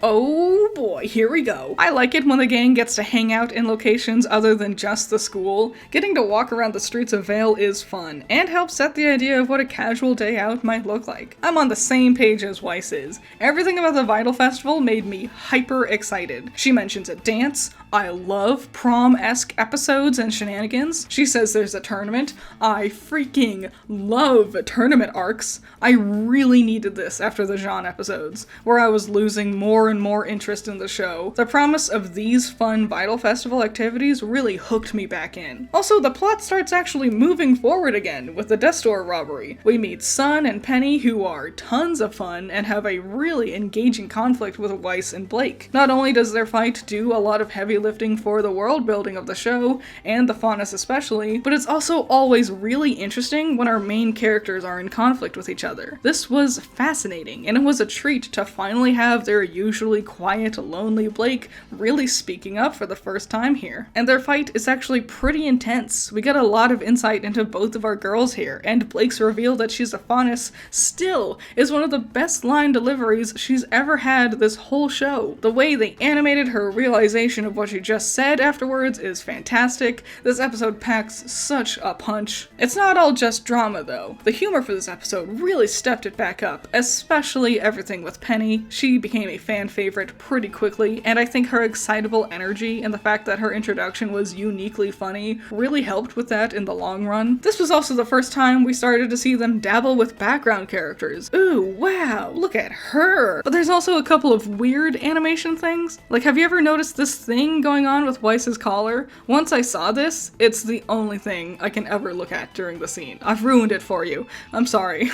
Oh boy, here we go. I like it when the gang gets to hang out in locations other than just the school. Getting to walk around the streets of Vale is fun, and helps set the idea of what a casual day out might look like. I'm on the same page as Weiss is. Everything about the Vital Festival made me hyper excited. She mentions a dance. I love prom-esque episodes and shenanigans. She says there's a tournament. I freaking love tournament arcs. I really needed this after the Jean episodes, where I was losing more and more interest in the show. The promise of these fun Vital Festival activities really hooked me back in. Also, the plot starts actually moving forward again with the Death Store robbery. We meet Sun and Penny, who are tons of fun and have a really engaging conflict with Weiss and Blake. Not only does their fight do a lot of heavy lifting for the world building of the show, and the Faunus especially, but it's also always really interesting when our main characters are in conflict with each other. This was fascinating, and it was a treat to finally have their usually quiet, lonely Blake really speaking up for the first time here. And their fight is actually pretty intense. We get a lot of insight into both of our girls here, and Blake's reveal that she's a Faunus still is one of the best line deliveries she's ever had this whole show. The way they animated her realization of what she just said afterwards is fantastic. This episode packs such a punch. It's not all just drama though. The humor for this episode really stepped it back up, especially everything with Penny. She became a fan favorite pretty quickly, and I think her excitable energy and the fact that her introduction was uniquely funny really helped with that in the long run. This was also the first time we started to see them dabble with background characters. Ooh, wow, look at her! But there's also a couple of weird animation things. Like, have you ever noticed this thing going on with Weiss's collar? Once I saw this, it's the only thing I can ever look at during the scene. I've ruined it for you. I'm sorry.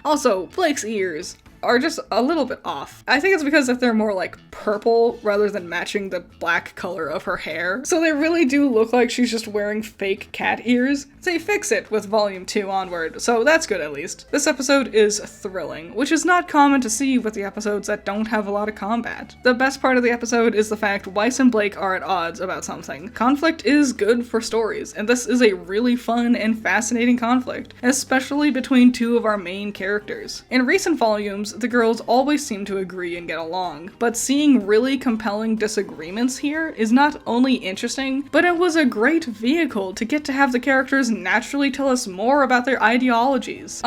Also, Blake's ears are just a little bit off. I think it's because that they're more like purple rather than matching the black color of her hair. So they really do look like she's just wearing fake cat ears. They fix it with volume 2 onward, so that's good at least. This episode is thrilling, which is not common to see with the episodes that don't have a lot of combat. The best part of the episode is the fact Weiss and Blake are at odds about something. Conflict is good for stories, and this is a really fun and fascinating conflict, especially between two of our main characters. In recent volumes, the girls always seem to agree and get along, but seeing really compelling disagreements here is not only interesting, but it was a great vehicle to get to have the characters naturally tell us more about their ideologies.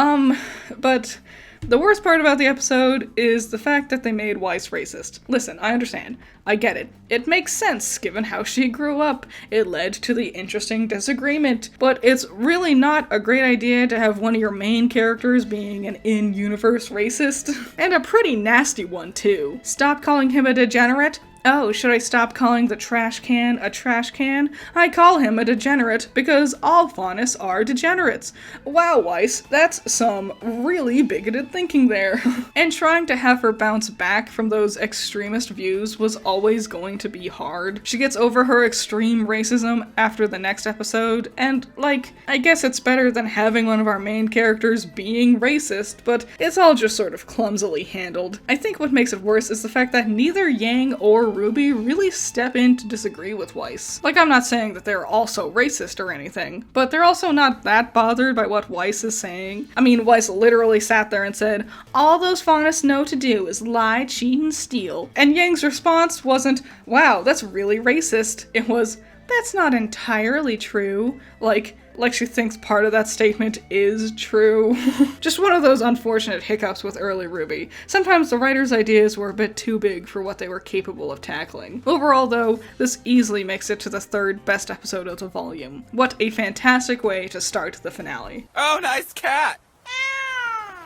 But the worst part about the episode is the fact that they made Weiss racist. Listen, I understand. I get it. It makes sense, given how she grew up. It led to the interesting disagreement. But it's really not a great idea to have one of your main characters being an in-universe racist. And a pretty nasty one, too. Stop calling him a degenerate? Oh, should I stop calling the trash can a trash can? I call him a degenerate because all Faunus are degenerates. Wow, Weiss, that's some really bigoted thinking there. And trying to have her bounce back from those extremist views was always going to be hard. She gets over her extreme racism after the next episode, and, like, I guess it's better than having one of our main characters being racist, but it's all just sort of clumsily handled. I think what makes it worse is the fact that neither Yang or RWBY really step in to disagree with Weiss. Like, I'm not saying that they're also racist or anything, but they're also not that bothered by what Weiss is saying. I mean, Weiss literally sat there and said, all those Faunus know to do is lie, cheat, and steal. And Yang's response wasn't, wow, that's really racist. It was, that's not entirely true. Like she thinks part of that statement is true. Just one of those unfortunate hiccups with early RWBY. Sometimes the writer's ideas were a bit too big for what they were capable of tackling. Overall though, this easily makes it to the third best episode of the volume. What a fantastic way to start the finale. Oh, nice cat!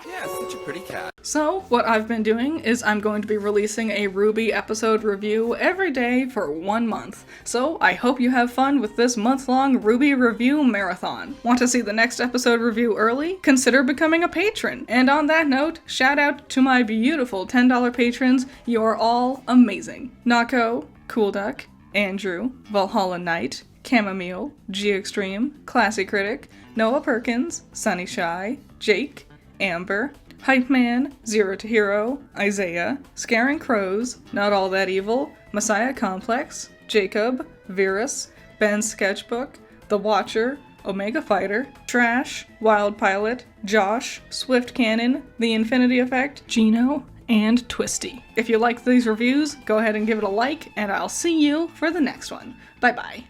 Yeah, such a pretty cat. So, what I've been doing is I'm going to be releasing a RWBY episode review every day for 1 month. So, I hope you have fun with this month-long RWBY review marathon. Want to see the next episode review early? Consider becoming a patron. And on that note, shout out to my beautiful $10 patrons. You're all amazing. Nako, Cool Duck, Andrew, Valhalla Knight, Chamomile, G-Extreme, Classy Critic, Noah Perkins, Sunny Shy, Jake, Amber, Hype Man, Zero to Hero, Isaiah, Scaring Crows, Not All That Evil, Messiah Complex, Jacob, Virus, Ben's Sketchbook, The Watcher, Omega Fighter, Trash, Wild Pilot, Josh, Swift Cannon, The Infinity Effect, Gino, and twisty. If you like these reviews, go ahead and give it a like, and I'll see you for the next one. Bye bye.